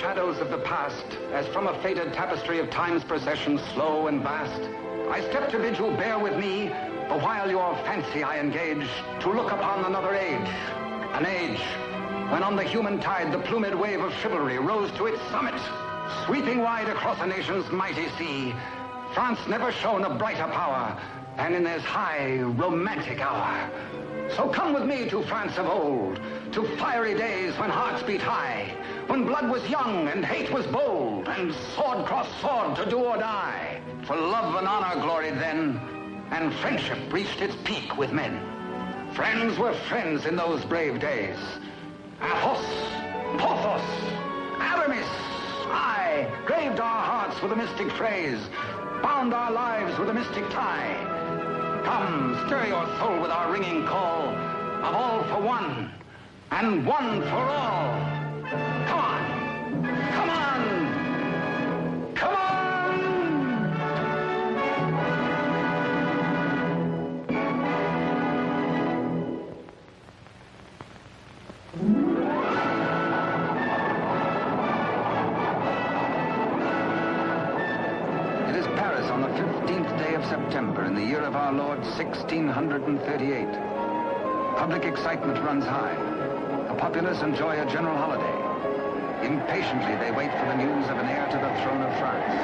shadows of the past, as from a faded tapestry of time's procession, slow and vast, I step to bid you bear with me, the while your fancy I engage, to look upon another age. An age when on the human tide the plumed wave of chivalry rose to its summit, sweeping wide across a nation's mighty sea. France never shone a brighter power than in this high, romantic hour. So come with me to France of old, to fiery days when hearts beat high, when blood was young and hate was bold, and sword crossed sword to do or die. For love and honor gloried then, and friendship reached its peak with men. Friends were friends in those brave days. Athos, Porthos, Aramis, aye, graved our hearts with a mystic phrase, bound our lives with a mystic tie. Come, stir your soul with our ringing call of all for one, and one for all. Come on, come on, come on! It is Paris on the 15th day of September in the year of our Lord 1638. Public excitement runs high. The populace enjoy a general holiday. Impatiently they wait for the news of an heir to the throne of France.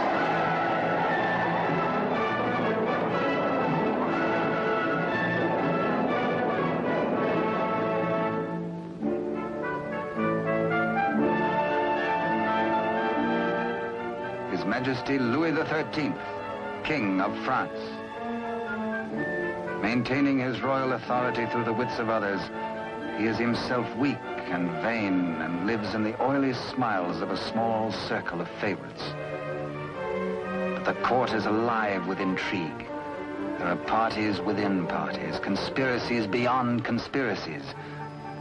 His Majesty Louis XIII, King of France. Maintaining his royal authority through the wits of others, he is himself weak and vain and lives in the oily smiles of a small circle of favorites. But the court is alive with intrigue. There are parties within parties, conspiracies beyond conspiracies,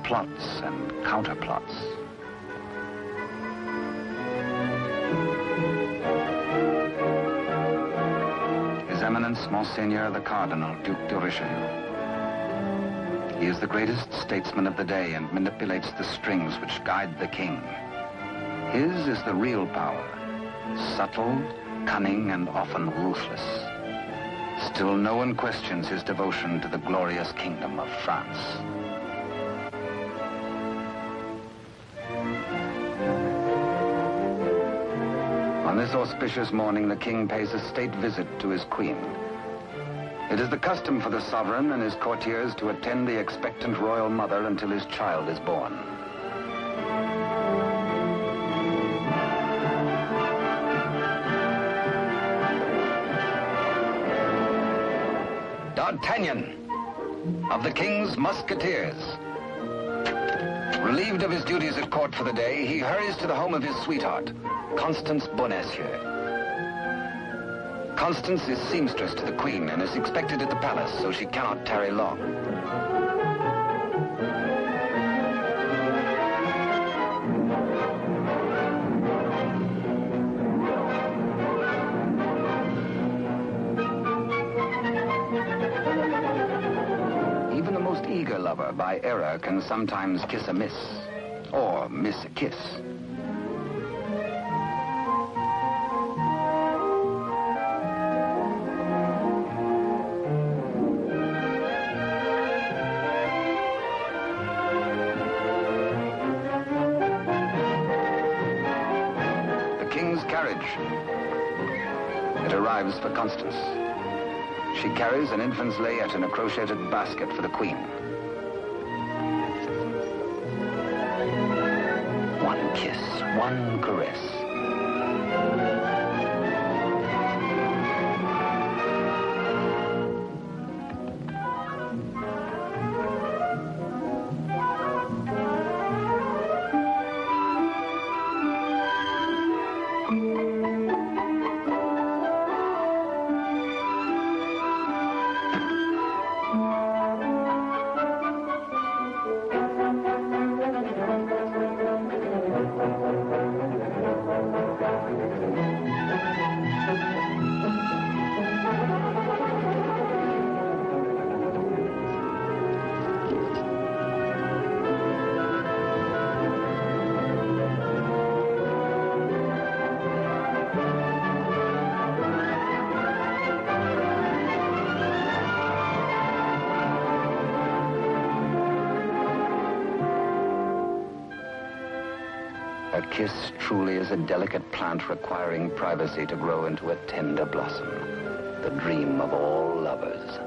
plots and counterplots. His Eminence, Monseigneur the Cardinal, Duc de Richelieu. He is the greatest statesman of the day and manipulates the strings which guide the king. His is the real power, subtle, cunning, and often ruthless. Still no one questions his devotion to the glorious kingdom of France. On this auspicious morning, the king pays a state visit to his queen. It is the custom for the sovereign and his courtiers to attend the expectant royal mother until his child is born. D'Artagnan, of the King's Musketeers. Relieved of his duties at court for the day, he hurries to the home of his sweetheart, Constance Bonacieux. Constance is seamstress to the Queen and is expected at the palace, so she cannot tarry long. Even the most eager lover, by error, can sometimes kiss a miss, or miss a kiss. It arrives for Constance. She carries an infant's layette in a crocheted basket for the Queen. One kiss, one caress. A kiss truly is a delicate plant requiring privacy to grow into a tender blossom. The dream of all lovers.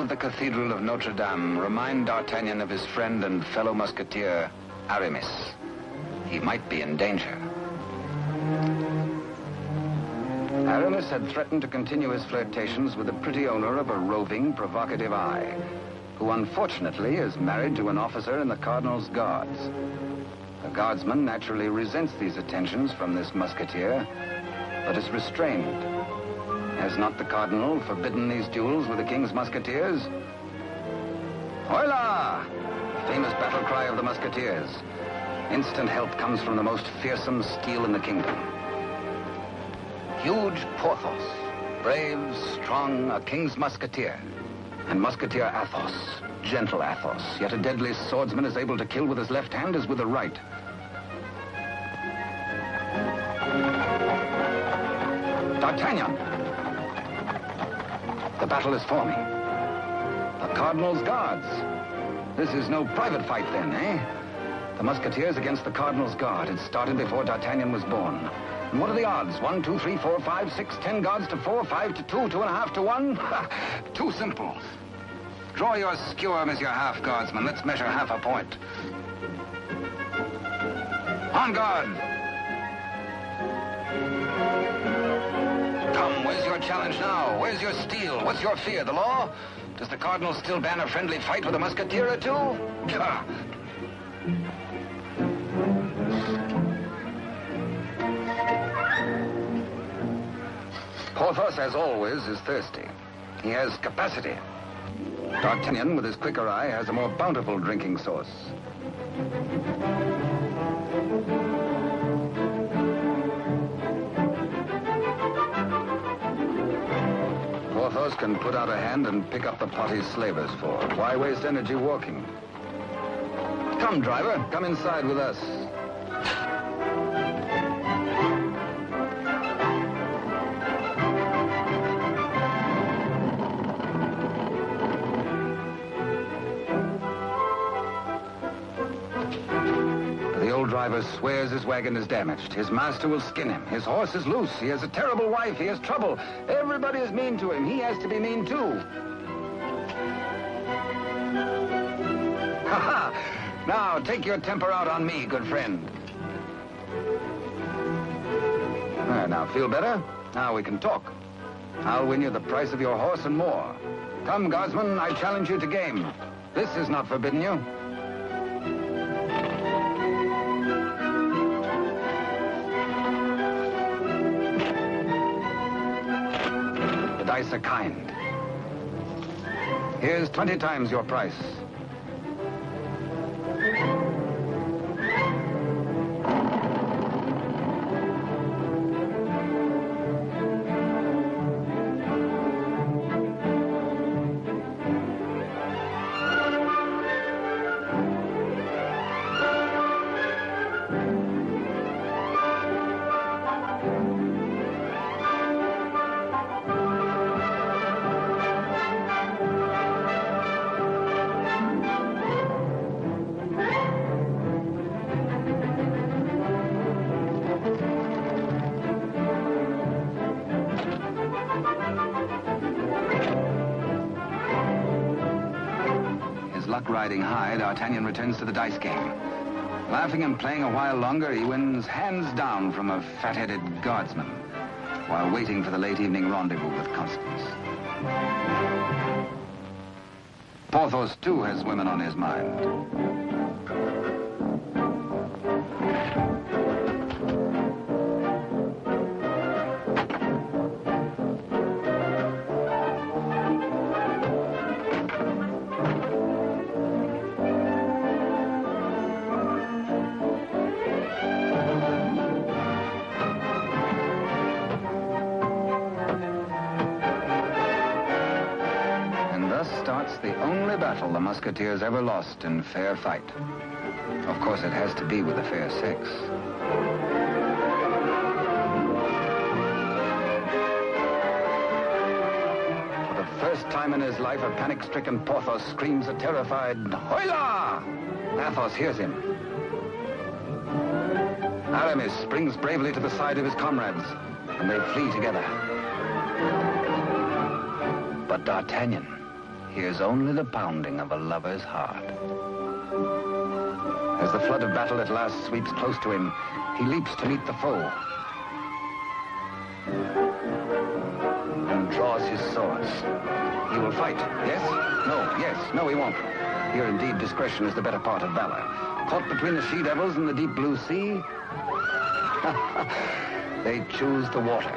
The Cathedral of Notre Dame remind D'Artagnan of his friend and fellow musketeer, Aramis. He might be in danger. Aramis had threatened to continue his flirtations with the pretty owner of a roving, provocative eye, who unfortunately is married to an officer in the Cardinal's Guards. The guardsman naturally resents these attentions from this musketeer, but is restrained. Has not the Cardinal forbidden these duels with the King's Musketeers? Hola! Famous battle cry of the Musketeers. Instant help comes from the most fearsome steel in the kingdom. Huge Porthos, brave, strong, a King's Musketeer. And Musketeer Athos, gentle Athos, yet a deadly swordsman is able to kill with his left hand as with the right. D'Artagnan! The battle is forming. The Cardinal's Guards. This is no private fight then, eh? The Musketeers against the Cardinal's Guard. It started before D'Artagnan was born. And what are the odds? 1, 2, 3, 4, 5, 6, 10 guards to 4, 5 to 2, 2.5 to 1? Too simple. Draw your skewer, Monsieur Half Guardsman. Let's measure half a point. On guard! Come, where's your challenge now? Where's your steel? What's your fear? The law? Does the Cardinal still ban a friendly fight with a musketeer or two? Porthos, as always, is thirsty. He has capacity. D'Artagnan, with his quicker eye, has a more bountiful drinking source. Porthos can put out a hand and pick up the pot he's slavers for. Why waste energy walking? Come, driver, come inside with us. The driver swears his wagon is damaged. His master will skin him. His horse is loose. He has a terrible wife. He has trouble. Everybody is mean to him. He has to be mean too. Ha ha! Now, take your temper out on me, good friend. Now, feel better? Now we can talk. I'll win you the price of your horse and more. Come, guardsman, I challenge you to game. This is not forbidden you. Dice are kind. Here's 20 times your price. Riding high, D'Artagnan returns to the dice game. Laughing and playing a while longer, he wins hands down from a fat-headed guardsman while waiting for the late evening rendezvous with Constance. Porthos, too, has women on his mind. The only battle the Musketeers ever lost in fair fight. Of course, it has to be with a fair sex. For the first time in his life, a panic-stricken Porthos screams a terrified, "Hola!" Athos hears him. Aramis springs bravely to the side of his comrades, and they flee together. But D'Artagnan hears only the pounding of a lover's heart. As the flood of battle at last sweeps close to him, he leaps to meet the foe and draws his swords. He will fight. Yes? No. Yes. No, he won't. Here, indeed, discretion is the better part of valor. Caught between the she-devils and the deep blue sea, they choose the water.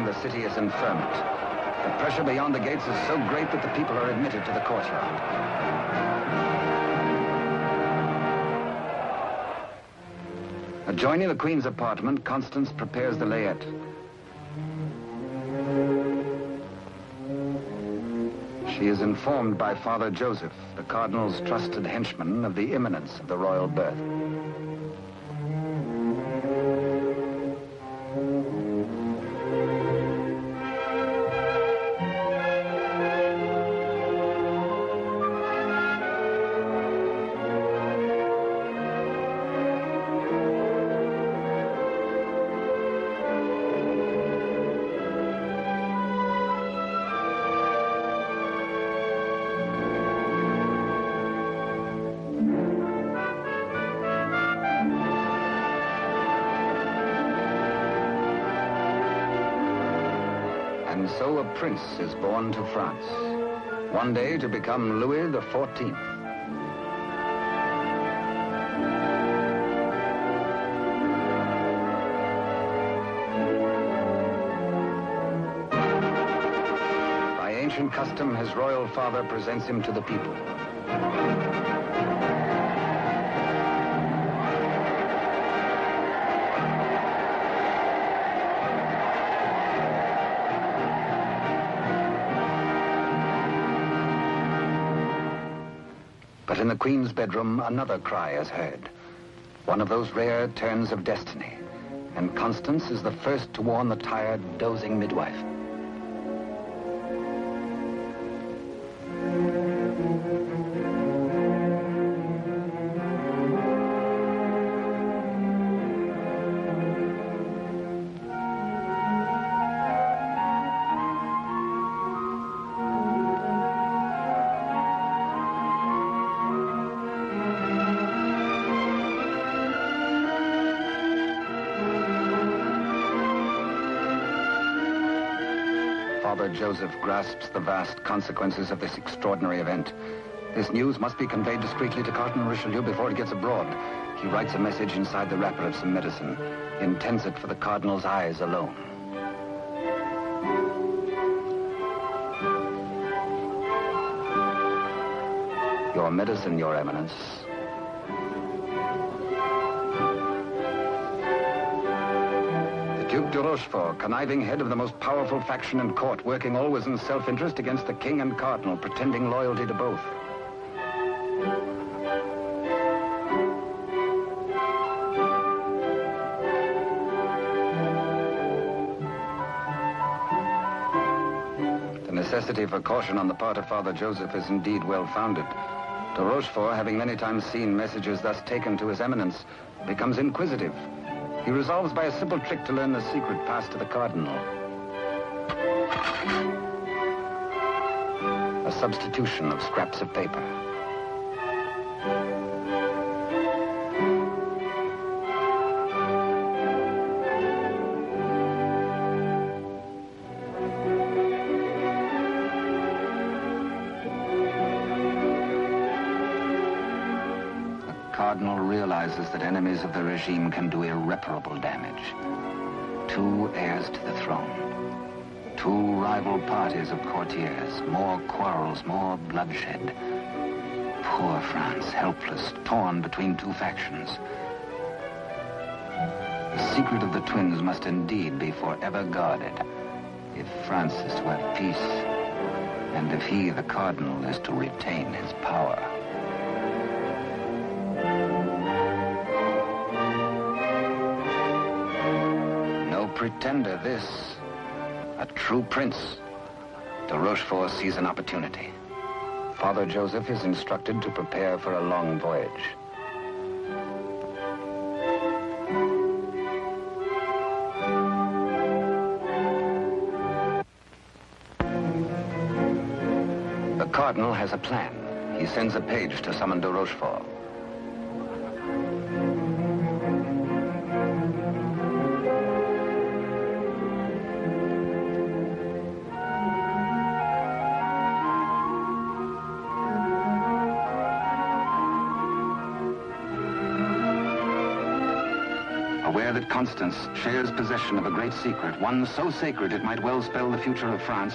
The city is in ferment. The pressure beyond the gates is so great that the people are admitted to the courtyard. Adjoining the Queen's apartment, Constance prepares the layette. She is informed by Father Joseph, the Cardinal's trusted henchman, of the imminence of the royal birth. And so a prince is born to France, one day to become Louis XIV. By ancient custom, his royal father presents him to the people. But in the Queen's bedroom, another cry is heard. One of those rare turns of destiny. And Constance is the first to warn the tired, dozing midwife. Father Joseph grasps the vast consequences of this extraordinary event. This news must be conveyed discreetly to Cardinal Richelieu before it gets abroad. He writes a message inside the wrapper of some medicine. He intends it for the Cardinal's eyes alone. Your medicine, Your Eminence. Duke de Rochefort, conniving head of the most powerful faction in court, working always in self-interest against the king and cardinal, pretending loyalty to both. necessity for caution on the part of Father Joseph is indeed well-founded. De Rochefort, having many times seen messages thus taken to His Eminence, becomes inquisitive. He resolves by a simple trick to learn the secret passed to the Cardinal. A substitution of scraps of paper. The Cardinal realizes that enemies of the regime can do irreparable damage. 2 heirs to the throne. 2 rival parties of courtiers, more quarrels, more bloodshed. Poor France, helpless, torn between 2 factions. The secret of the twins must indeed be forever guarded, if France is to have peace, and if he, the Cardinal, is to retain his power. No pretender, this. A true prince. De Rochefort sees an opportunity. Father Joseph is instructed to prepare for a long voyage. The Cardinal has a plan. He sends a page to summon de Rochefort. Aware that Constance shares possession of a great secret, one so sacred it might well spell the future of France,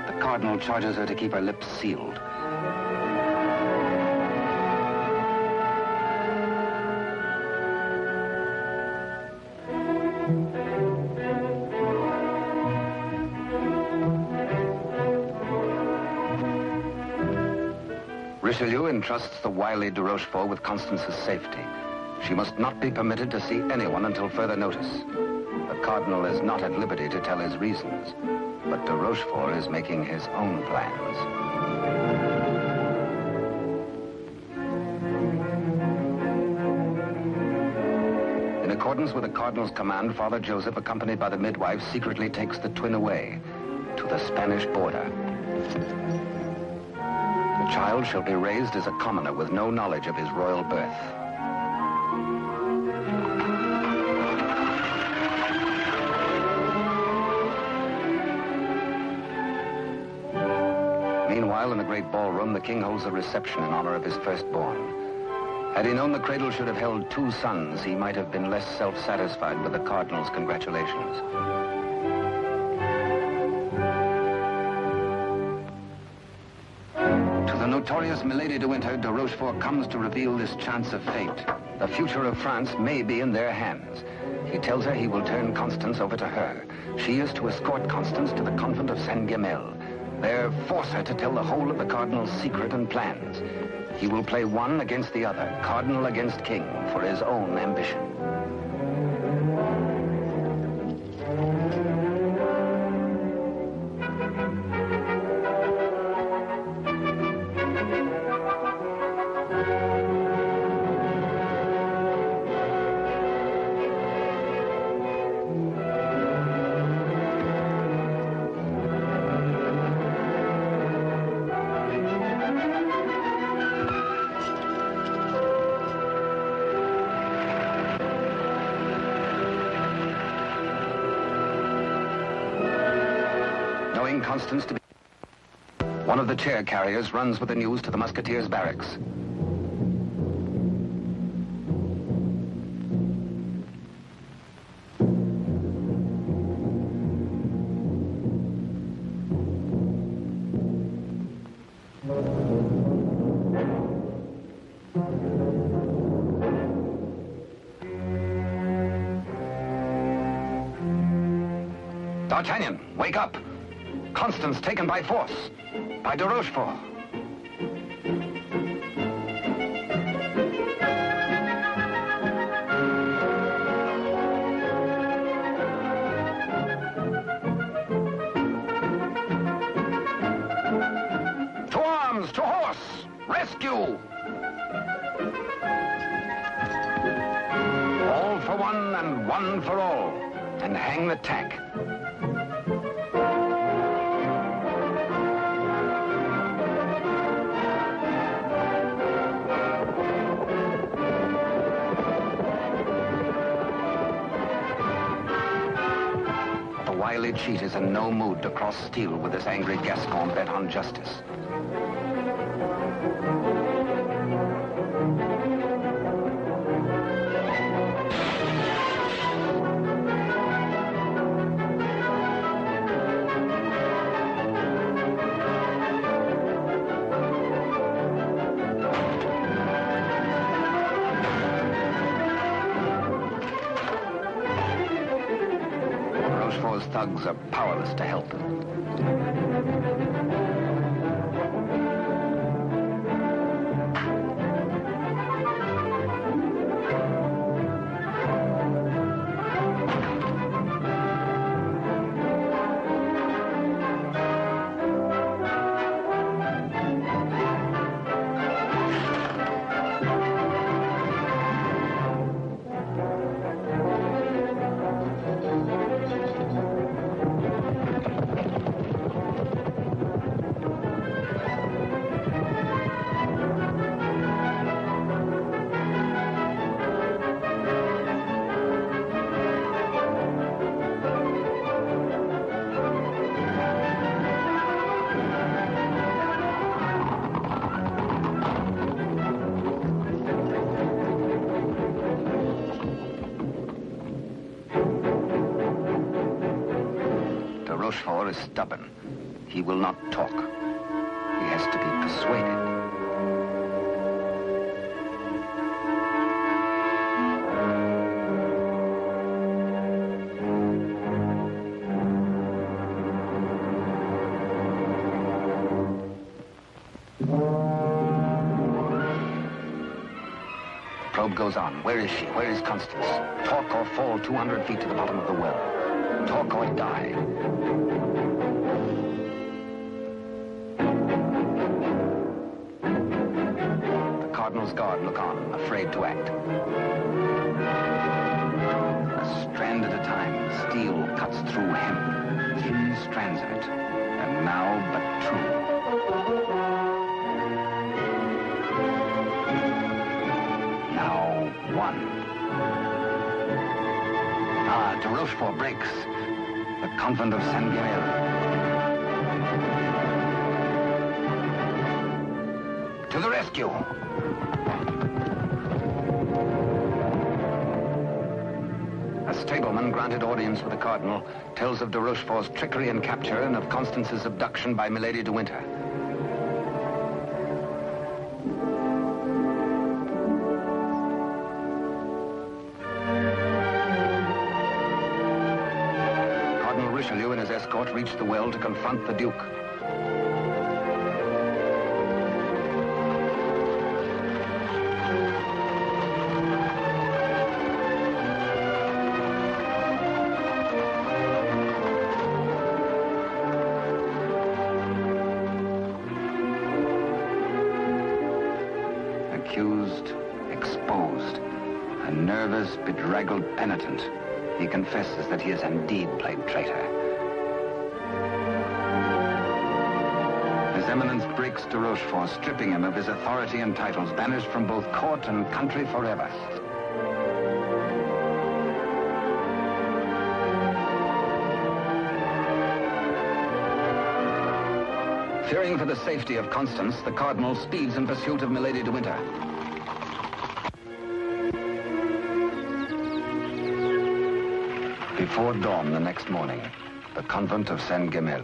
the Cardinal charges her to keep her lips sealed. Richelieu entrusts the wily de Rochefort with Constance's safety. She must not be permitted to see anyone until further notice. The Cardinal is not at liberty to tell his reasons, but de Rochefort is making his own plans. In accordance with the Cardinal's command, Father Joseph, accompanied by the midwife, secretly takes the twin away to the Spanish border. The child shall be raised as a commoner with no knowledge of his royal birth. Meanwhile, in the great ballroom, the king holds a reception in honor of his firstborn. Had he known the cradle should have held 2 sons, he might have been less self-satisfied with the Cardinal's congratulations. To the notorious Milady de Winter, de Rochefort comes to reveal this chance of fate. The future of France may be in their hands. He tells her he will turn Constance over to her. She is to escort Constance to the convent of Saint-Guemel. There, force her to tell the whole of the Cardinal's secret and plans. He will play one against the other, Cardinal against King, for his own ambition. Constance to be... One of the chair carriers runs with the news to the Musketeers' barracks. D'Artagnan, wake up! Constance taken by force, by de Rochefort. All for one and one for all, and hang the tack. The wily cheat is in no mood to cross steel with this angry Gascon bent on justice. Thugs are powerless to help. Rochefort is stubborn. He will not talk. He has to be persuaded. The probe goes on. Where is she? Where is Constance? Talk or fall 200 feet to the bottom of the well. Talk or die. The Cardinal's guard look on, afraid to act. A strand at a time, steel cuts through hemp. Thin strands of it, and now but two. Now one. De Rochefort breaks. The convent of Saint-Guerre. To the rescue! A stableman granted audience with the Cardinal tells of de Rochefort's trickery and capture and of Constance's abduction by Milady de Winter. Richelieu and his escort reached the well to confront the Duke. Accused, exposed, a nervous, bedraggled penitent. He confesses that he has indeed played traitor. His Eminence breaks de Rochefort, stripping him of his authority and titles, banished from both court and country forever. Fearing for the safety of Constance, the Cardinal speeds in pursuit of Milady de Winter. Before dawn the next morning, the convent of Saint-Guerre.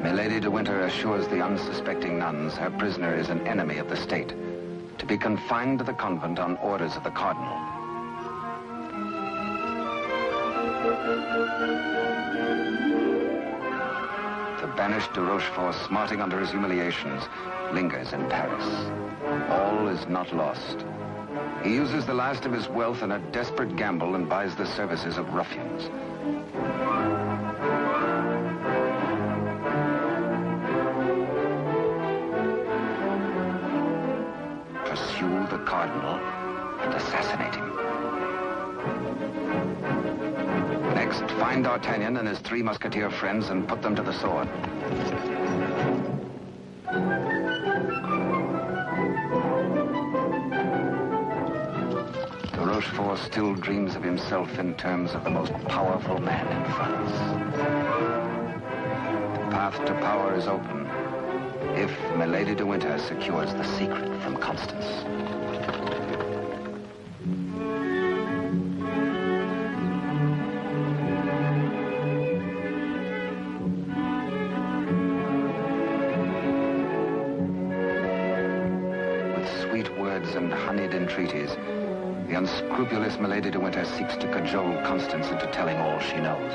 Milady de Winter assures the unsuspecting nuns her prisoner is an enemy of the state, to be confined to the convent on orders of the Cardinal. The banished de Rochefort, smarting under his humiliations, lingers in Paris. All is not lost. He uses the last of his wealth in a desperate gamble and buys the services of ruffians. Pursue the cardinal and assassinate him. Next, find D'Artagnan and his three musketeer friends and put them to the sword. Rochefort still dreams of himself in terms of the most powerful man in France. The path to power is open if Milady de Winter secures the secret from Constance. With sweet words and honeyed entreaties, the unscrupulous Milady de Winter seeks to cajole Constance into telling all she knows.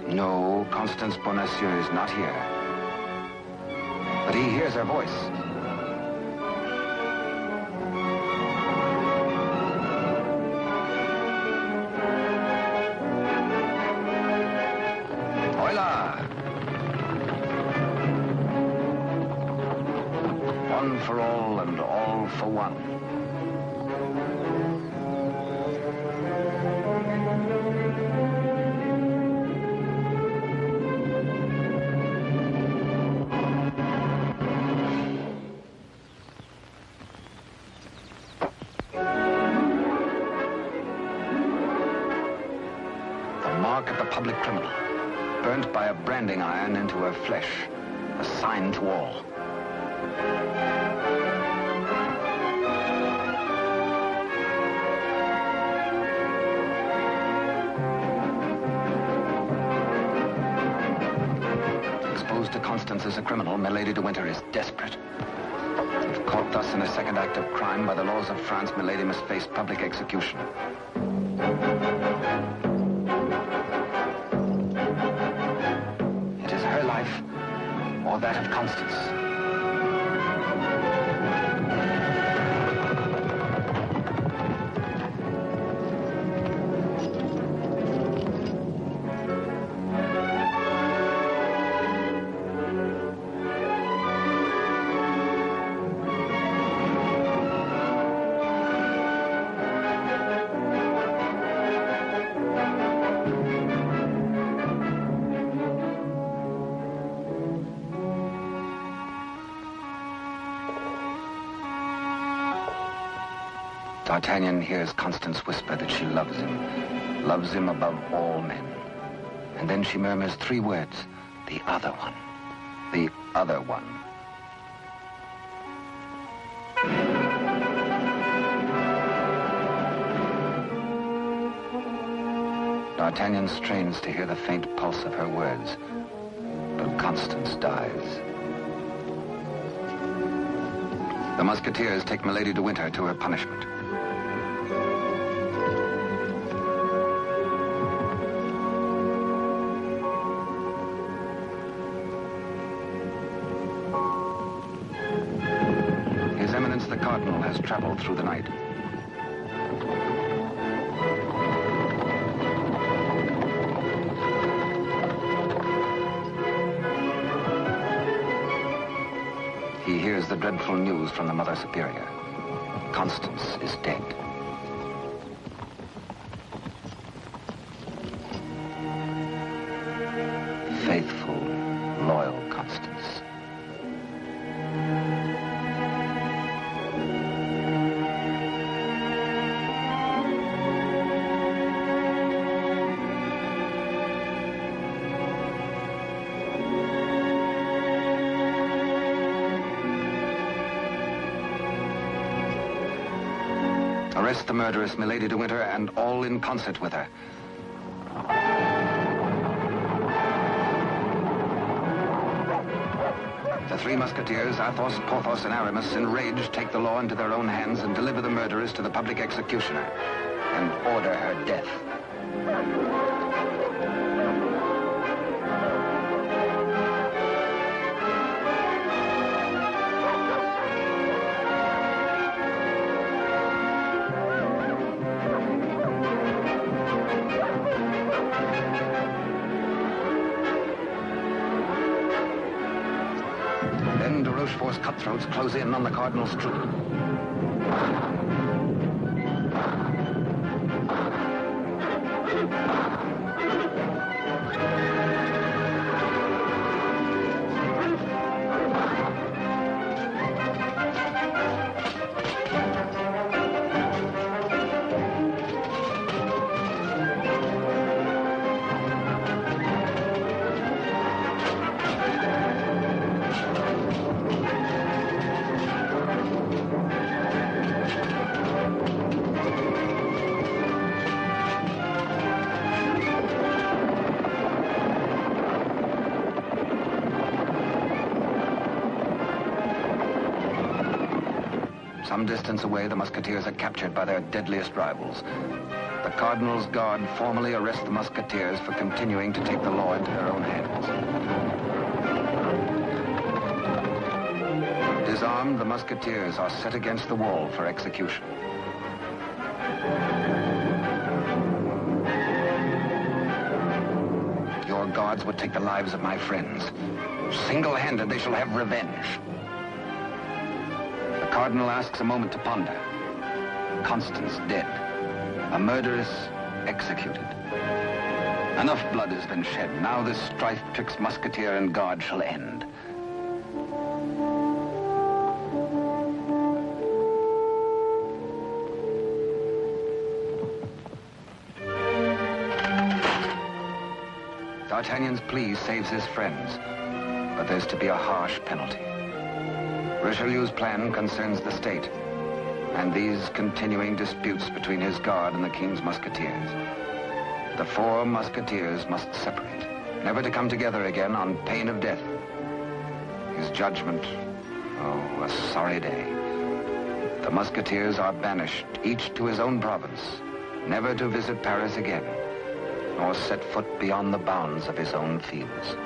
No, Constance Bonacieux is not here. But he hears her voice. Hola! One for all and all for one. Mark of the public criminal, burnt by a branding iron into her flesh, a sign to all. Exposed to Constance as a criminal, Milady de Winter is desperate. If caught thus in a second act of crime, by the laws of France, Milady must face public execution. Or that of Constance. D'Artagnan hears Constance whisper that she loves him above all men. And then she murmurs three words, the other one, the other one. D'Artagnan strains to hear the faint pulse of her words, but Constance dies. The Musketeers take Milady de Winter to her punishment. His Eminence the Cardinal has traveled through the night. He hears the dreadful news from the Mother Superior. Constance is dead. Faithful, loyal Constance. Arrest the murderess, Milady de Winter, and all in concert with her. The Three Musketeers, Athos, Porthos, and Aramis, enraged, take the law into their own hands and deliver the murderess to the public executioner and order her death. Rochefort's cutthroats close in on the Cardinal's troop. Some distance away, the Musketeers are captured by their deadliest rivals. The Cardinal's Guard formally arrest the Musketeers for continuing to take the law into their own hands. Disarmed, the Musketeers are set against the wall for execution. Your guards would take the lives of my friends. Single-handed, they shall have revenge. The Cardinal asks a moment to ponder. Constance dead. A murderess executed. Enough blood has been shed. Now this strife twixt Musketeer and Guard shall end. D'Artagnan's plea saves his friends, but there's to be a harsh penalty. Richelieu's plan concerns the state, and these continuing disputes between his guard and the King's Musketeers. The four Musketeers must separate, never to come together again on pain of death. His judgment, oh, a sorry day. The Musketeers are banished, each to his own province, never to visit Paris again, nor set foot beyond the bounds of his own fields.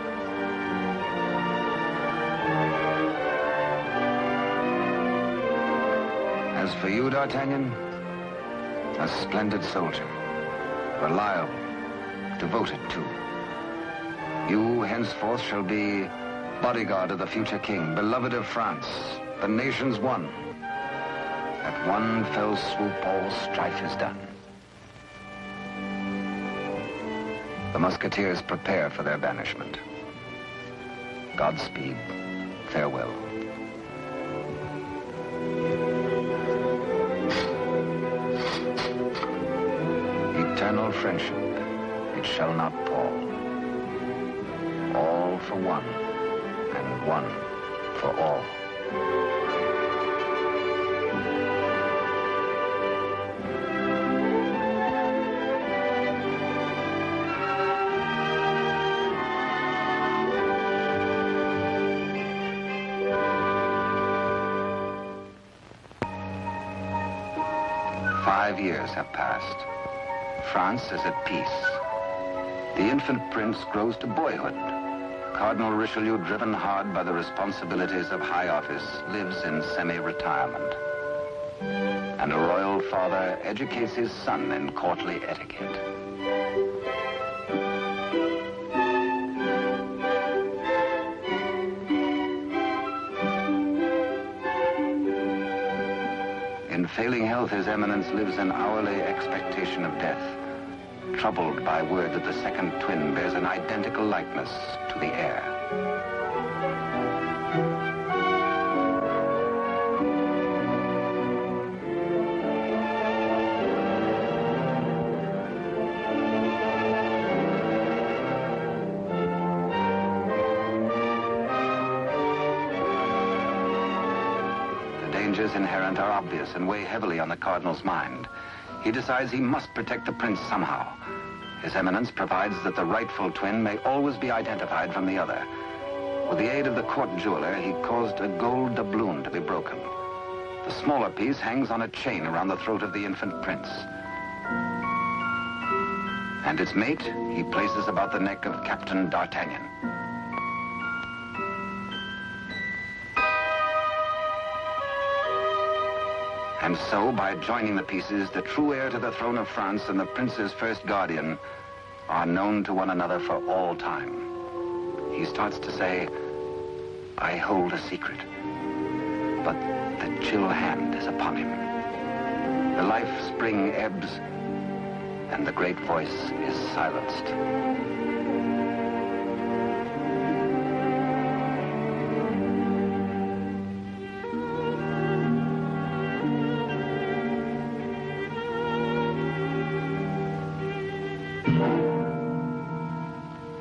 As for you, D'Artagnan, a splendid soldier, reliable, devoted too. You henceforth shall be bodyguard of the future king, beloved of France, the nation's one. At one fell swoop, all strife is done. The Musketeers prepare for their banishment. Godspeed, farewell. Eternal friendship, it shall not pall. All for one, and one for all. "5 years have passed. France is at peace. The infant prince grows to boyhood. Cardinal Richelieu, driven hard by the responsibilities of high office, lives in semi-retirement. And a royal father educates his son in courtly etiquette. In failing health, His Eminence lives in hourly expectation of death, troubled by word that the second twin bears an identical likeness to the heir. The dangers inherent are obvious and weigh heavily on the Cardinal's mind. He decides he must protect the prince somehow. His Eminence provides that the rightful twin may always be identified from the other. With the aid of the court jeweler, he caused a gold doubloon to be broken. The smaller piece hangs on a chain around the throat of the infant prince. And its mate he places about the neck of Captain D'Artagnan. And so, by joining the pieces, the true heir to the throne of France and the prince's first guardian are known to one another for all time. He starts to say, I hold a secret, but the chill hand is upon him. The life spring ebbs, and the great voice is silenced.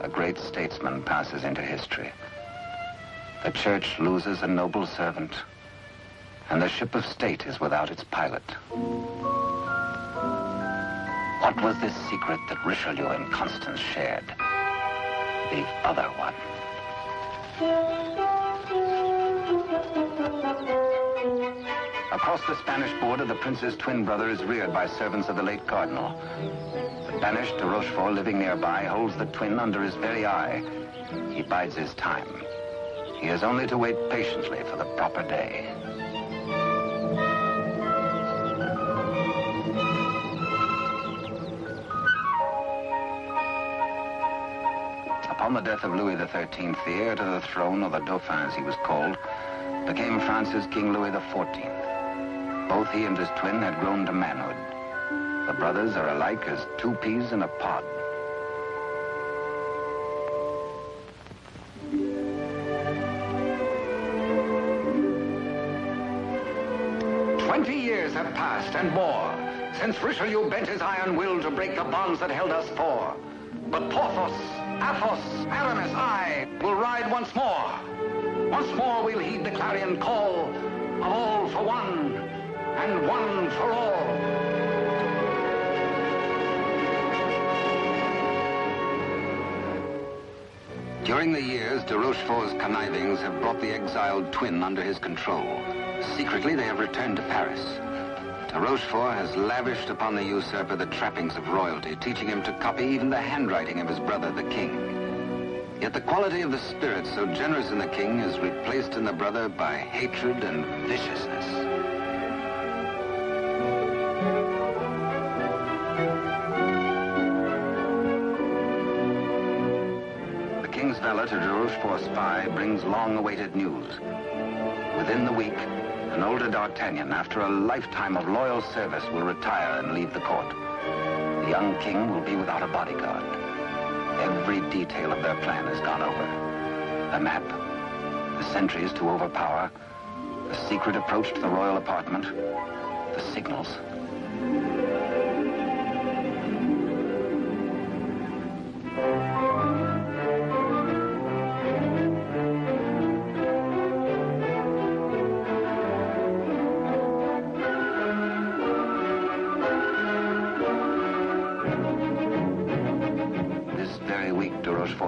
A great statesman passes into history. The church loses a noble servant, and the ship of state is without its pilot. What was this secret that Richelieu and Constance shared? The other one. Across the Spanish border, the prince's twin brother is reared by servants of the late cardinal. The banished de Rochefort, living nearby, holds the twin under his very eye. He bides his time. He has only to wait patiently for the proper day. Upon the death of Louis XIII, the heir to the throne, or the Dauphin as he was called, became France's King Louis XIV. Both he and his twin had grown to manhood. The brothers are alike as two peas in a pod. Years have passed and more since Richelieu bent his iron will to break the bonds that held us four. But Porthos, Athos, Aramis, I will ride once more. Once more we'll heed the clarion call of all for one and one for all. During the years, de Rochefort's connivings have brought the exiled twin under his control. Secretly, they have returned to Paris. De Rochefort has lavished upon the usurper the trappings of royalty, teaching him to copy even the handwriting of his brother, the king. Yet the quality of the spirit so generous in the king is replaced in the brother by hatred and viciousness. The king's valet, a de Rochefort spy, brings long-awaited news. Within the week, an older D'Artagnan, after a lifetime of loyal service, will retire and leave the court. The young king will be without a bodyguard. Every detail of their plan has gone over. The map, the sentries to overpower, the secret approach to the royal apartment, the signals.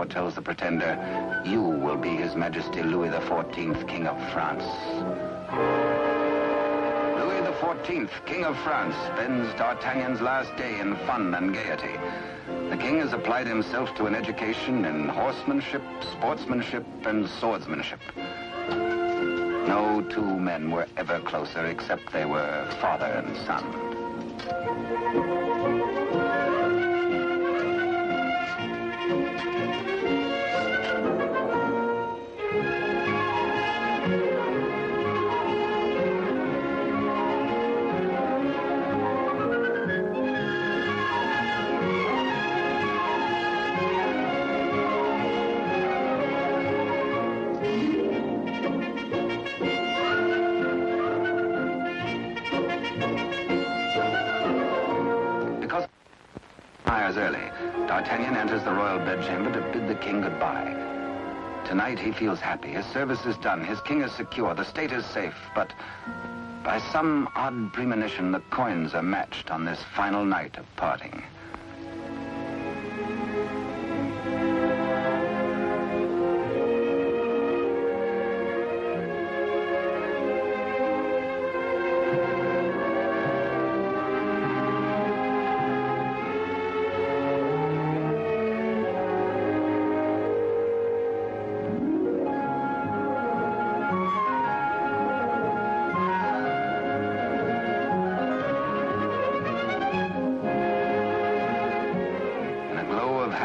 Tells the pretender, you will be His Majesty Louis XIV, King of France. Louis XIV, King of France, spends D'Artagnan's last day in fun and gaiety. The king has applied himself to an education in horsemanship, sportsmanship, and swordsmanship. No two men were ever closer, except they were father and son. Early, D'Artagnan enters the royal bedchamber to bid the king goodbye. Tonight he feels happy. His service is done. His king is secure. The state is safe. But by some odd premonition, the coins are matched on this final night of parting.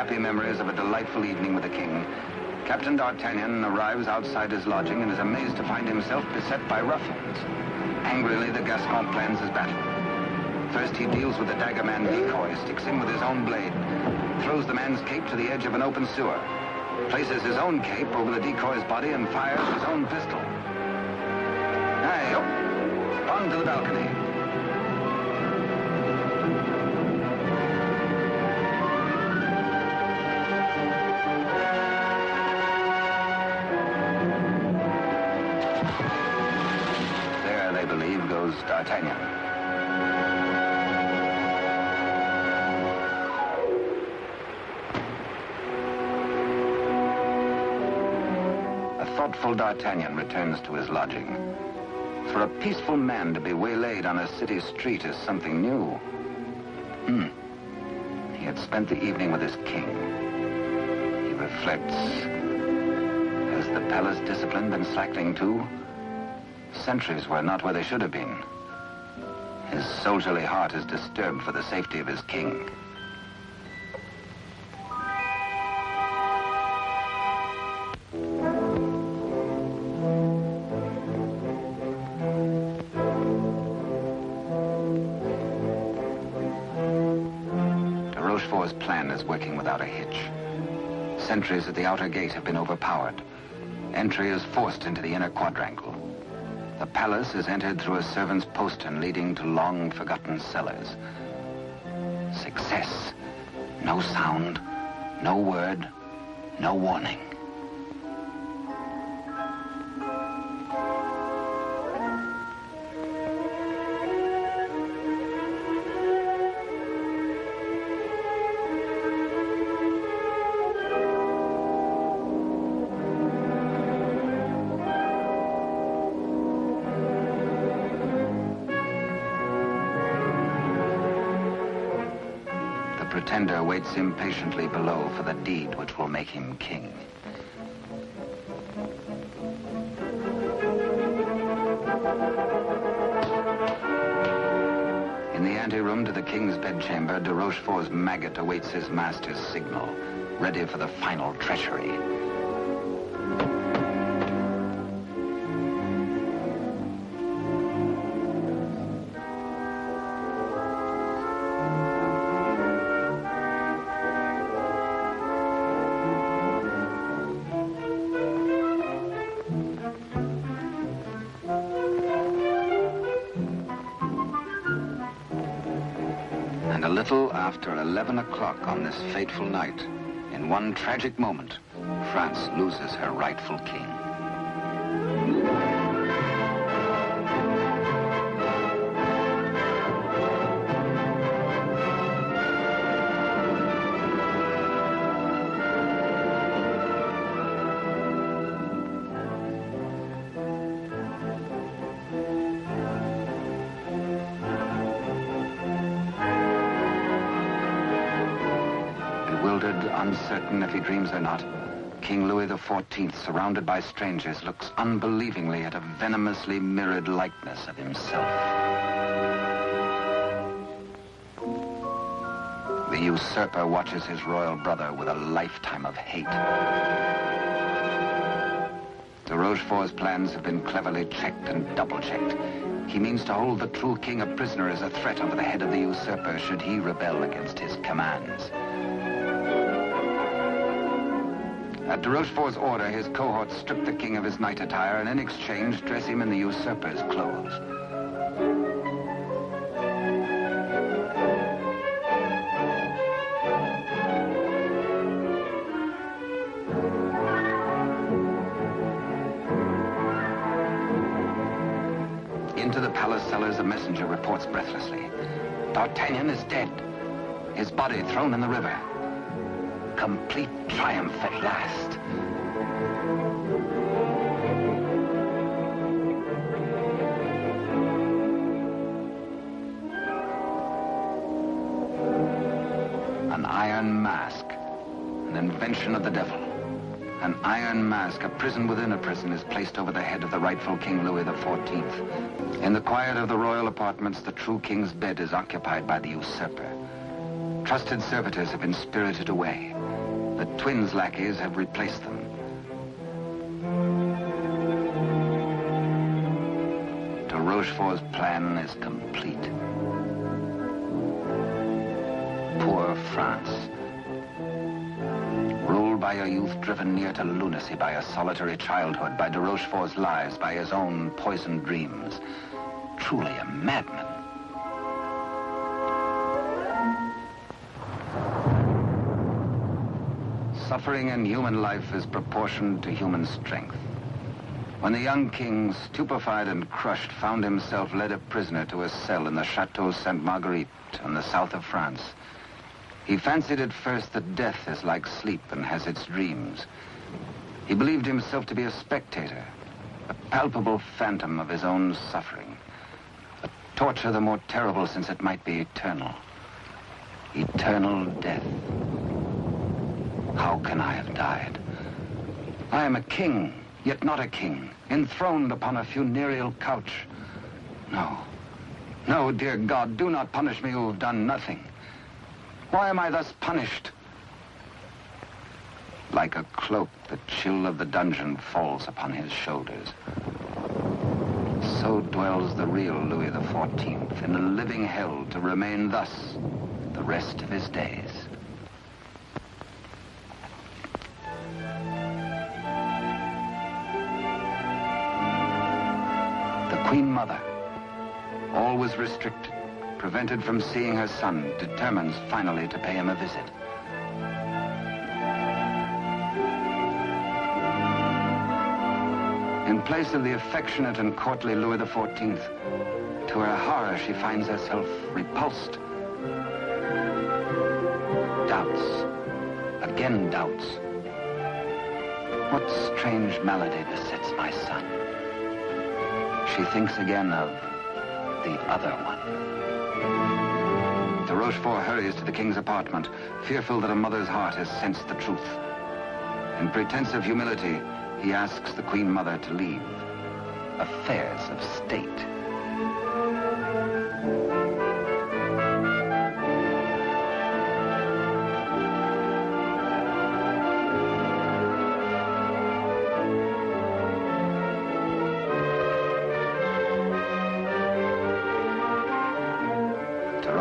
happy memories of a delightful evening with the king, Captain D'Artagnan arrives outside his lodging and is amazed to find himself beset by ruffians. Angrily, the Gascon plans his battle. First, he deals with the dagger-man decoy, sticks him with his own blade, throws the man's cape to the edge of an open sewer, places his own cape over the decoy's body and fires his own pistol. Aye, on to the balcony. There, they believe, goes D'Artagnan. Thoughtful D'Artagnan returns to his lodging. For a peaceful man to be waylaid on a city street is something new. He had spent the evening with his king. He reflects. Has the palace discipline been slackening too? Sentries were not where they should have been. His soldierly heart is disturbed for the safety of his king. Rochefort's plan is working without a hitch. Sentries at the outer gate have been overpowered. Entry is forced into the inner quadrangle. The palace is entered through a servant's postern leading to long-forgotten cellars. Success. No sound, no word, no warning. The pretender waits impatiently below for the deed which will make him king. In the anteroom to the king's bedchamber, de Rochefort's maggot awaits his master's signal, ready for the final treachery. And a little after 11 o'clock on this fateful night, in one tragic moment, France loses her rightful king. Bewildered, uncertain if he dreams or not, King Louis XIV, surrounded by strangers, looks unbelievingly at a venomously mirrored likeness of himself. The usurper watches his royal brother with a lifetime of hate. De Rochefort's plans have been cleverly checked and double-checked. He means to hold the true king a prisoner as a threat over the head of the usurper should he rebel against his commands. At de Rochefort's order, his cohorts strip the king of his night attire and in exchange dress him in the usurper's clothes. Into the palace cellars, a messenger reports breathlessly. D'Artagnan is dead. His body thrown in the river. Complete triumph at last. An iron mask, an invention of the devil. An iron mask, a prison within a prison, is placed over the head of the rightful King Louis XIV. In the quiet of the royal apartments, the true king's bed is occupied by the usurper. Trusted servitors have been spirited away. The twins' lackeys have replaced them. De Rochefort's plan is complete. Poor France. Ruled by a youth driven near to lunacy by a solitary childhood, by de Rochefort's lies, by his own poisoned dreams. Truly a madman. Suffering in human life is proportioned to human strength. When the young king, stupefied and crushed, found himself led a prisoner to a cell in the Chateau Sainte Marguerite in the south of France, he fancied at first that death is like sleep and has its dreams. He believed himself to be a spectator, a palpable phantom of his own suffering, a torture the more terrible since it might be eternal. Eternal death. How can I have died? I am a king, yet not a king, enthroned upon a funereal couch. No, no, dear God, do not punish me who have done nothing. Why am I thus punished? Like a cloak, the chill of the dungeon falls upon his shoulders. So dwells the real Louis XIV in a living hell to remain thus the rest of his days. The Queen Mother, always restricted, prevented from seeing her son, determines finally to pay him a visit. In place of the affectionate and courtly Louis XIV, to her horror, she finds herself repulsed. Doubts, again doubts. What strange malady besets my son? She thinks again of the other one. De Rochefort hurries to the king's apartment, fearful that a mother's heart has sensed the truth. In pretense of humility, he asks the Queen Mother to leave. Affairs of state.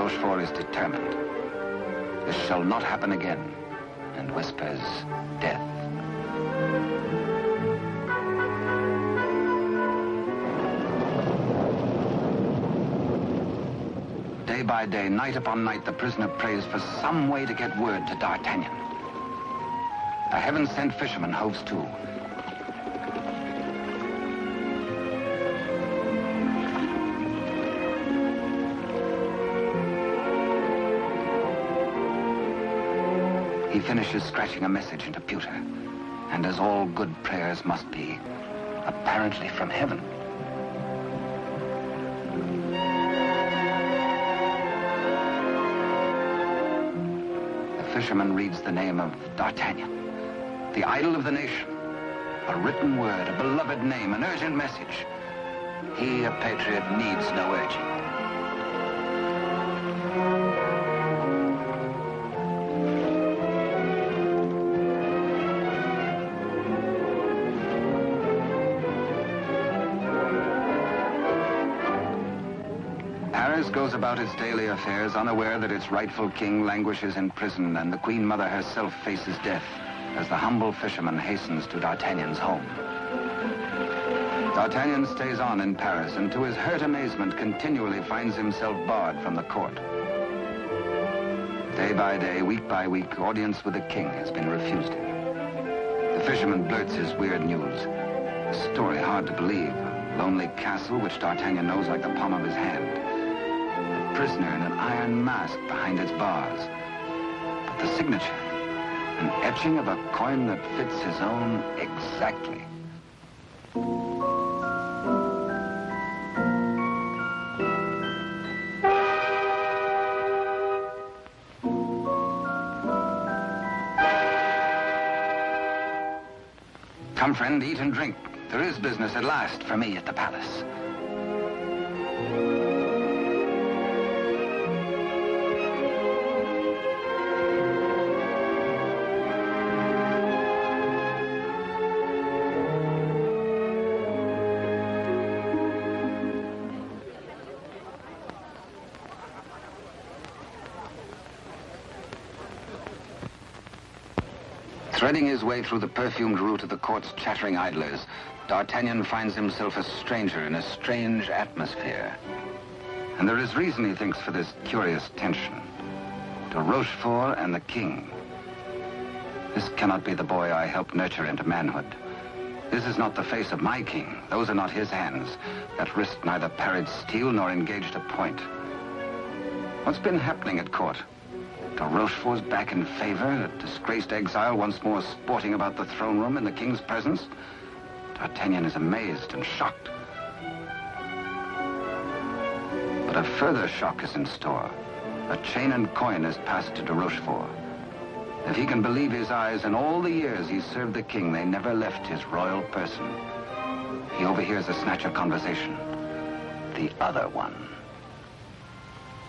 Rochefort is determined. This shall not happen again, and whispers death. Day by day, night upon night, the prisoner prays for some way to get word to D'Artagnan. A heaven-sent fisherman hoves to. He finishes scratching a message into pewter, and as all good prayers must be, apparently from heaven. The fisherman reads the name of D'Artagnan, the idol of the nation. A written word, a beloved name, an urgent message. He, a patriot, needs no urging. Paris goes about its daily affairs, unaware that its rightful king languishes in prison, and the Queen Mother herself faces death as the humble fisherman hastens to D'Artagnan's home. D'Artagnan stays on in Paris, and to his hurt amazement continually finds himself barred from the court. Day by day, week by week, audience with the king has been refused him. The fisherman blurts his weird news. A story hard to believe. A lonely castle which D'Artagnan knows like the palm of his hand. A prisoner in an iron mask behind its bars. But the signature, an etching of a coin that fits his own exactly. Come, friend, eat and drink. There is business at last for me at the palace. Threading his way through the perfumed route of the court's chattering idlers, D'Artagnan finds himself a stranger in a strange atmosphere. And there is reason, he thinks, for this curious tension. De Rochefort and the king. This cannot be the boy I helped nurture into manhood. This is not the face of my king. Those are not his hands that risked neither parried steel nor engaged a point. What's been happening at court? De Rochefort's back in favor, a disgraced exile once more sporting about the throne room in the king's presence? D'Artagnan is amazed and shocked. But a further shock is in store. A chain and coin is passed to de Rochefort. If he can believe his eyes, in all the years he served the king, they never left his royal person. He overhears a snatch of conversation. The other one.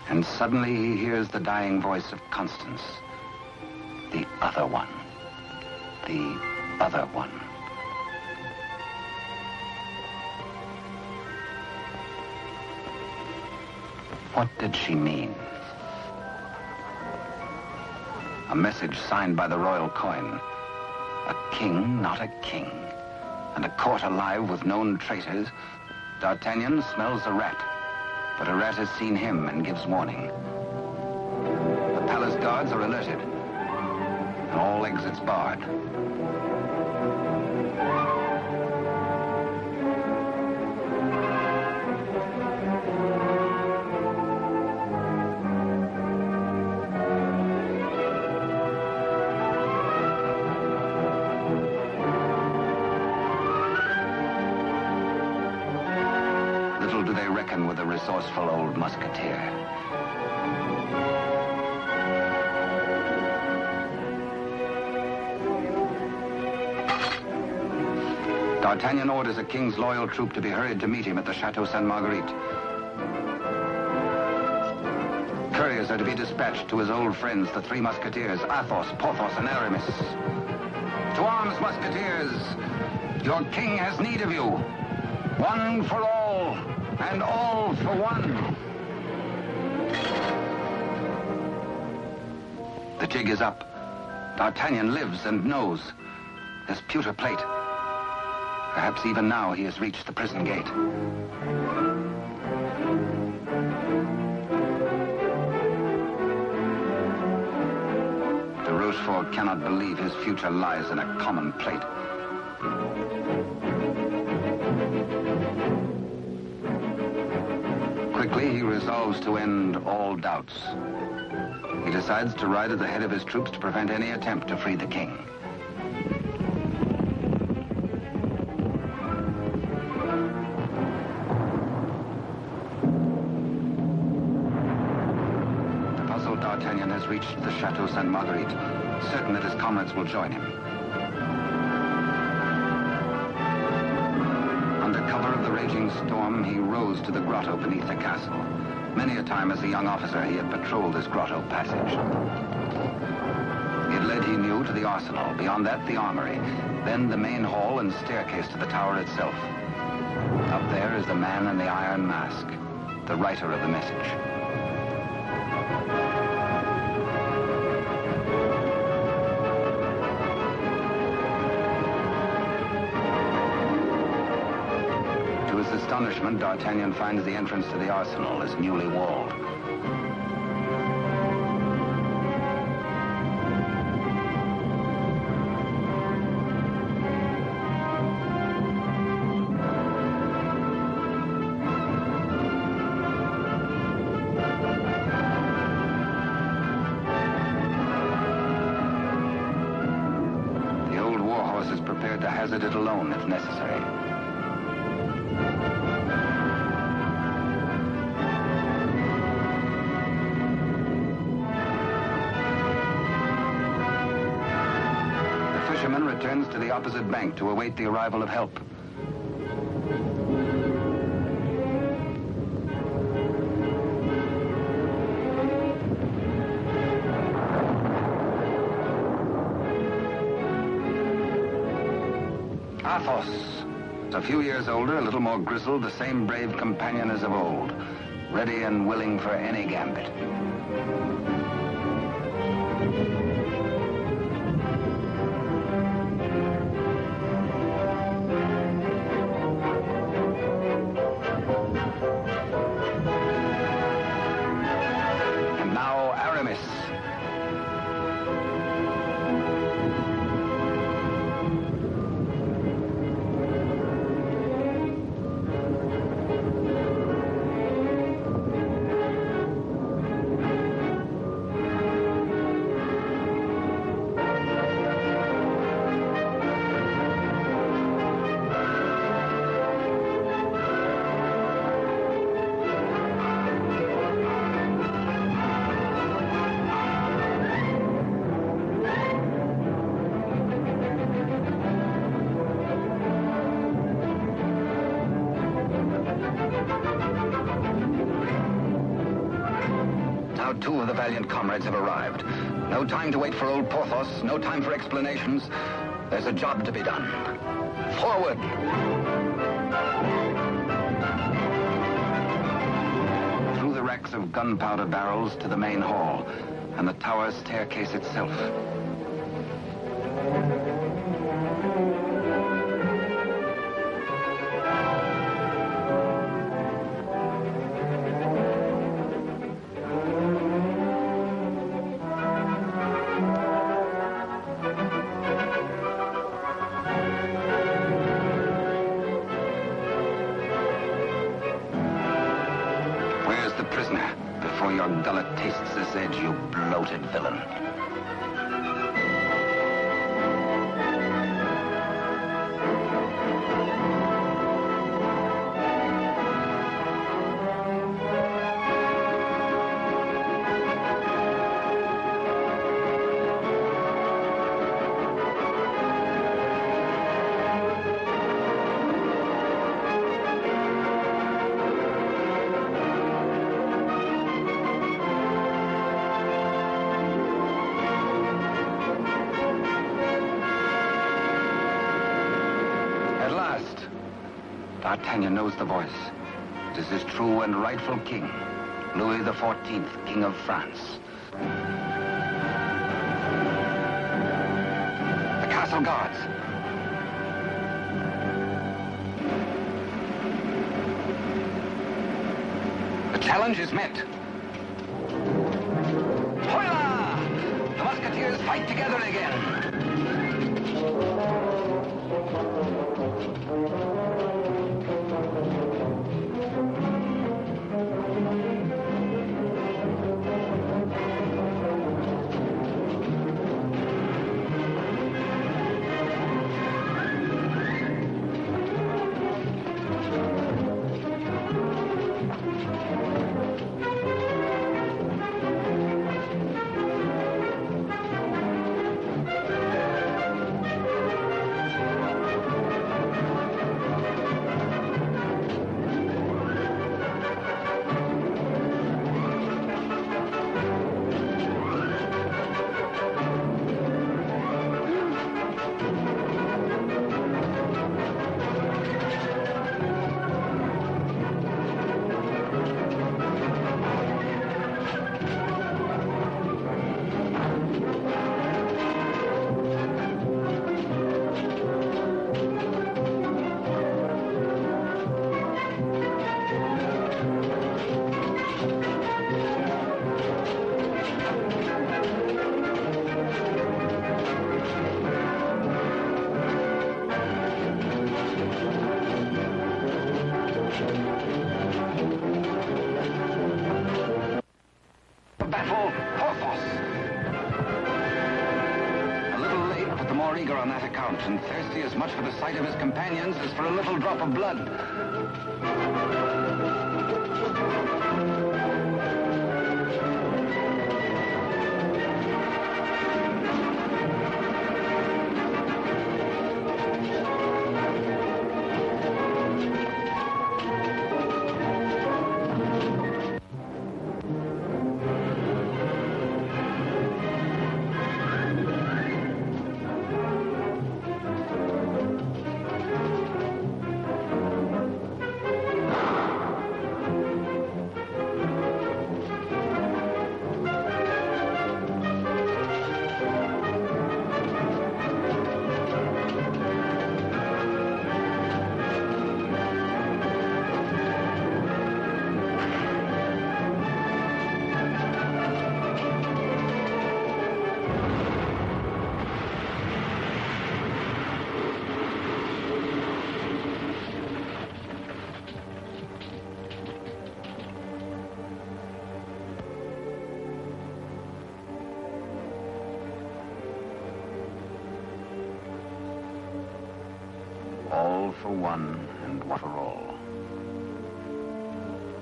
And suddenly he hears the dying voice of Constance. The other one. The other one. What did she mean? A message signed by the royal coin. A king, not a king. And a court alive with known traitors. D'Artagnan smells a rat. But a rat has seen him and gives warning. The palace guards are alerted. And all exits barred. With a resourceful old musketeer. D'Artagnan orders a king's loyal troop to be hurried to meet him at the Chateau Sainte Marguerite. Couriers are to be dispatched to his old friends, the Three Musketeers, Athos, Porthos, and Aramis. To arms, musketeers! Your king has need of you. One for all. And all for one. The jig is up. D'Artagnan lives and knows. This pewter plate. Perhaps even now he has reached the prison gate. De Rochefort cannot believe his future lies in a common plate. Quickly, he resolves to end all doubts. He decides to ride at the head of his troops to prevent any attempt to free the king. The puzzled D'Artagnan has reached the Chateau Sainte Marguerite, certain that his comrades will join him. Under cover of the raging storm, he rose to the grotto beneath the castle. Many a time as a young officer, he had patrolled this grotto passage. It led, he knew, to the arsenal. Beyond that, the armory. Then the main hall and staircase to the tower itself. Up there is the man in the iron mask, the writer of the message. To his astonishment, D'Artagnan finds the entrance to the arsenal is newly walled. The old warhorse is prepared to hazard it alone if necessary. Returns to the opposite bank to await the arrival of help. Athos, a few years older, a little more grizzled, the same brave companion as of old, ready and willing for any gambit. Now 2 of the valiant comrades have arrived. No time to wait for old Porthos, no time for explanations. There's a job to be done. Forward! Through the racks of gunpowder barrels to the main hall, and the tower staircase itself. Before your gullet tastes this edge, you bloated villain. D'Artagnan knows the voice. It is his true and rightful king, Louis XIV, King of France. The castle guards. The challenge is met. Hola! The Musketeers fight together again. And thirsty as much for the sight of his companions as for a little drop of blood. All for one and one for all.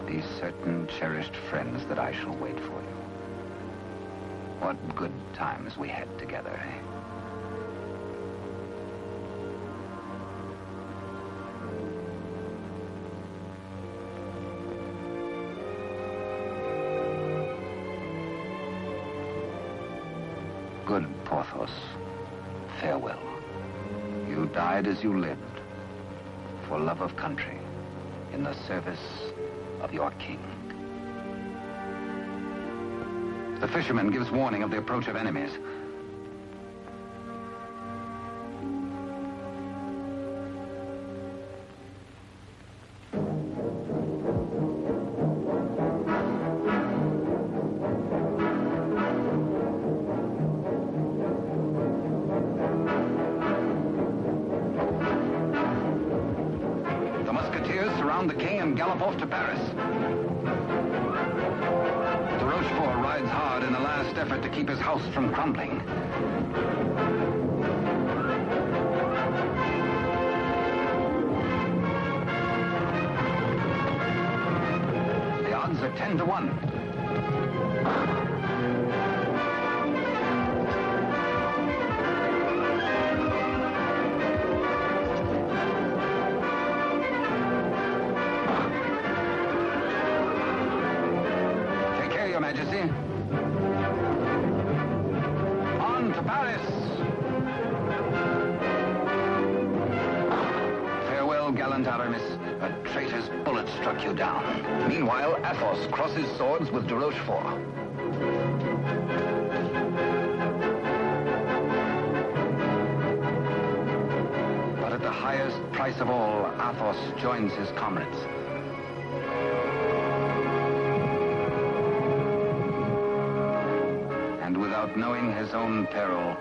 Be certain, cherished friends, that I shall wait for you. What good times we had together, eh? Good Porthos, farewell. You died as you lived, for love of country, in the service of your king. The fisherman gives warning of the approach of enemies. The king and gallop off to Paris. De Rochefort rides hard in a last effort to keep his house from crumbling. The odds are 10 to 1. Your Majesty. On to Paris. Farewell, gallant Aramis. A traitor's bullet struck you down. Meanwhile, Athos crosses swords with de Rochefort. But at the highest price of all, Athos joins his comrades. Without knowing his own peril,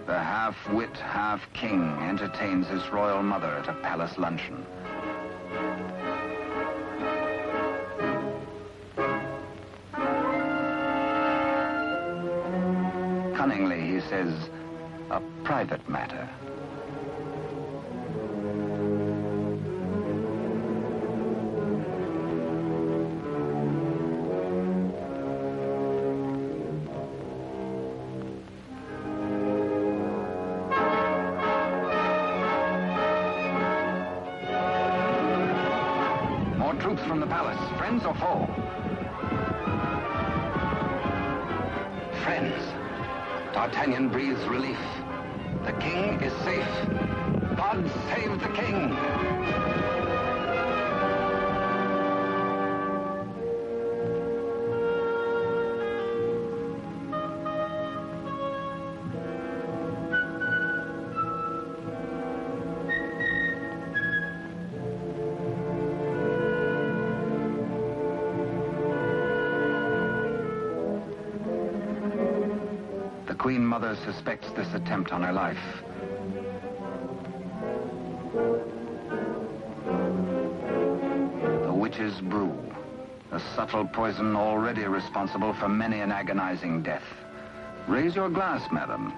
the half-wit, half-king entertains his royal mother at a palace luncheon. Cunningly, he says, a private matter. Troops from the palace, friends or foe? Friends. D'Artagnan breathes relief. The king is safe. God save the king! The Queen Mother suspects this attempt on her life. The witch's brew, a subtle poison already responsible for many an agonizing death. Raise your glass, madam.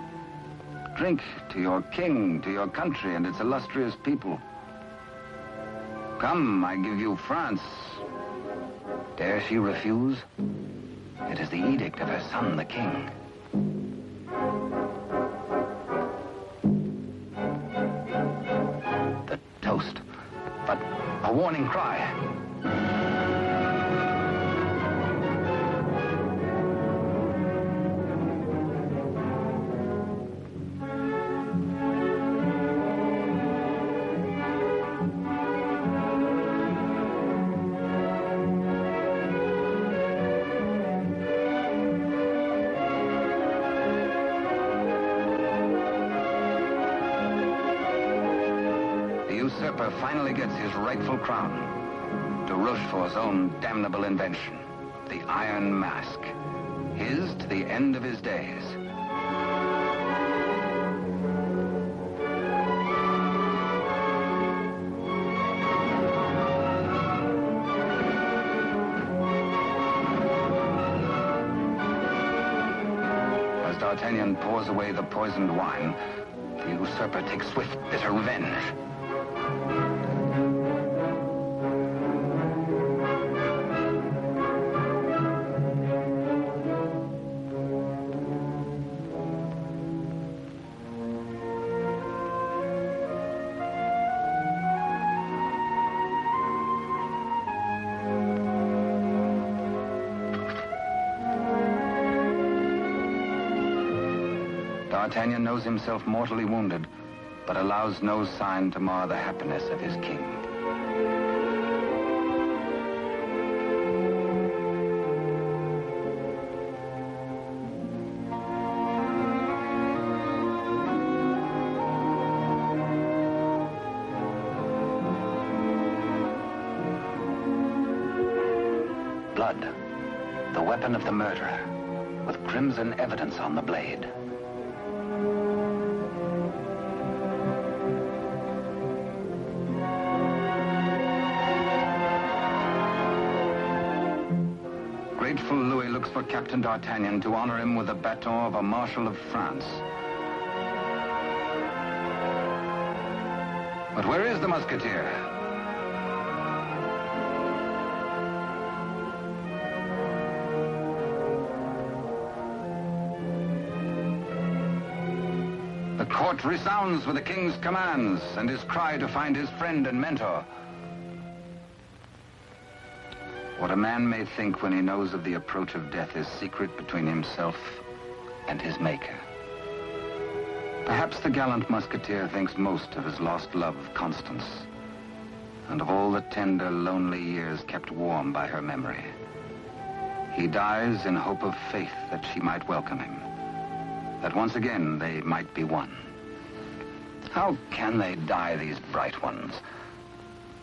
Drink to your king, to your country, and its illustrious people. Come, I give you France. Dare she refuse? It is the edict of her son, the king. The toast, but a warning cry. The usurper finally gets his rightful crown. De Rochefort's own damnable invention, the Iron Mask. His to the end of his days. As D'Artagnan pours away the poisoned wine, the usurper takes swift, bitter revenge. D'Artagnan knows himself mortally wounded, but allows no sign to mar the happiness of his king. Blood, the weapon of the murderer, with crimson evidence on the blade. Grateful Louis looks for Captain D'Artagnan to honor him with the baton of a Marshal of France. But where is the Musketeer? The court resounds with the king's commands and his cry to find his friend and mentor. What a man may think when he knows of the approach of death is secret between himself and his maker. Perhaps the gallant Musketeer thinks most of his lost love, Constance, and of all the tender, lonely years kept warm by her memory. He dies in hope of faith that she might welcome him, that once again they might be one. How can they die, these bright ones?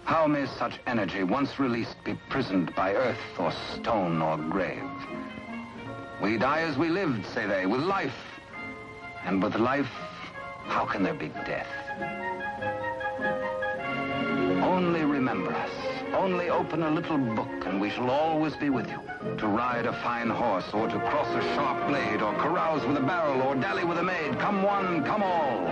How may such energy, once released, be prisoned by earth or stone or grave? We die as we lived, say they, with life. And with life, how can there be death? Only remember us. Only open a little book and we shall always be with you. To ride a fine horse, or to cross a sharp blade, or carouse with a barrel, or dally with a maid. Come one, come all.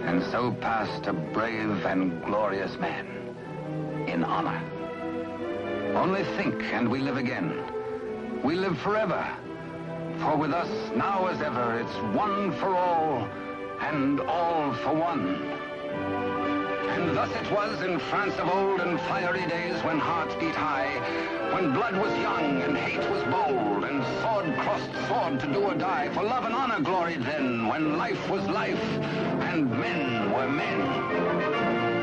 And so passed a brave and glorious man, in honor. Only think, and we live again. We live forever. For with us, now as ever, it's one for all, and all for one. And thus it was in France of old, in fiery days when hearts beat high, when blood was young and hate was bold, and sword crossed sword to do or die. For love and honor gloried then, when life was life, and men were men.